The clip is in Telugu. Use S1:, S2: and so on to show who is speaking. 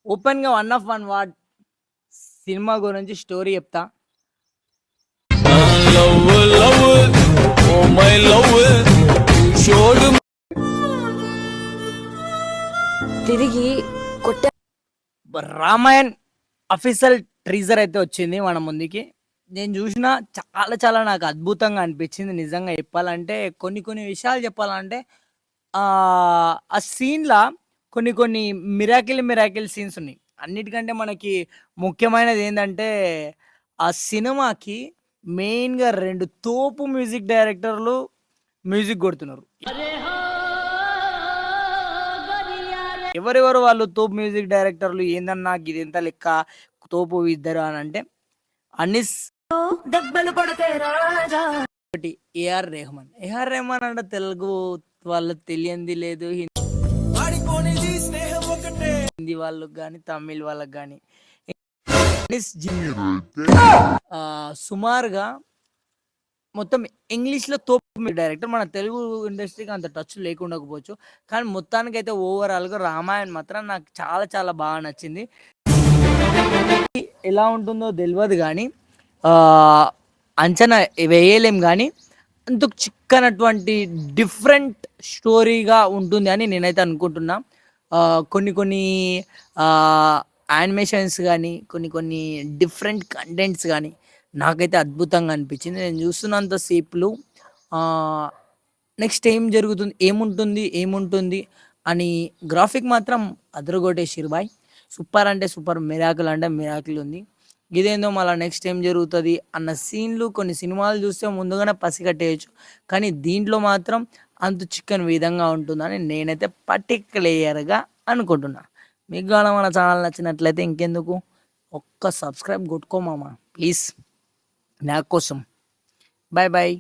S1: ఓపెన్‌గా one of one what cinema గురించి స్టోరీ చెప్తా.
S2: Love love oh my love షోడ్
S3: తిరిగి కొట్టే
S1: రామాయణ్ అఫీషియల్ ట్రీజర్ అయితే వచ్చింది మన ముందుకి. నేను చూసిన చాలా నాకు అద్భుతంగా అనిపించింది నిజంగా చెప్పాలంటే. కొన్ని విషయాలు చెప్పాలంటే ఆ సీన్‌లా కొన్ని మిరాకిల్ సీన్స్ ఉన్నాయి. అన్నిటికంటే మనకి ముఖ్యమైనది ఏందంటే ఆ సినిమాకి మెయిన్‌గా 2 తోపు మ్యూజిక్ డైరెక్టర్లు మ్యూజిక్ కొడుతున్నారు. ఎవరెవరు వాళ్ళు తోపు మ్యూజిక్ డైరెక్టర్లు ఏందన్నా గిదెంత లెక్క తోపు ఇద్దరు అని అంటే అనిస్ ఒకటి ఏఆర్ రెహమాన్. ఏఆర్ రెహమాన్ అంటే తెలుగు వాళ్ళకి తెలియంది లేదు, హిందీ వాళ్ళకి కానీ తమిళ్ వాళ్ళకి కానీ. సుమారుగా మొత్తం ఇంగ్లీష్లో తోపు డైరెక్టర్. మన తెలుగు ఇండస్ట్రీకి అంత టచ్ లేకుండకపోవచ్చు, కానీ మొత్తానికైతే ఓవరాల్గా రామాయణ్ మాత్రం నాకు చాలా బాగా నచ్చింది. ఎలా ఉంటుందో తెలియదు కానీ అంచనా వేయలేం, కానీ అంత చిక్కనటువంటి డిఫరెంట్ స్టోరీగా ఉంటుంది అని నేనైతే అనుకుంటున్నా. కొన్ని యానిమేషన్స్ కానీ కొన్ని డిఫరెంట్ కంటెంట్స్ కానీ నాకైతే అద్భుతంగా అనిపించింది. నేను చూస్తున్నంత సేపులు నెక్స్ట్ ఏం జరుగుతుంది, ఏముంటుంది అని గ్రాఫిక్ మాత్రం అదరగొట్టేసిర్రు బాయ్. సూపర్ అంటే సూపర్, మిరాకిల్ అంటే మిరాకిల్ ఉంది. ఇదేందో మళ్ళీ నెక్స్ట్ ఏం జరుగుతుంది అన్న సీన్లు కొన్ని సినిమాలు చూస్తే ముందుగానే పసిగట్టేయచ్చు, కానీ దీంట్లో మాత్రం అంత చిక్కని విధంగా ఉంటుందని నేనైతే పర్టిక్యులర్గా అనుకుంటున్నా. మీకు కానీ మన ఛానల్ నచ్చినట్లయితే ఇంకెందుకు ఒక్క సబ్స్క్రైబ్ కొట్టుకోమామా ప్లీజ్ నా కోసం. Bye bye.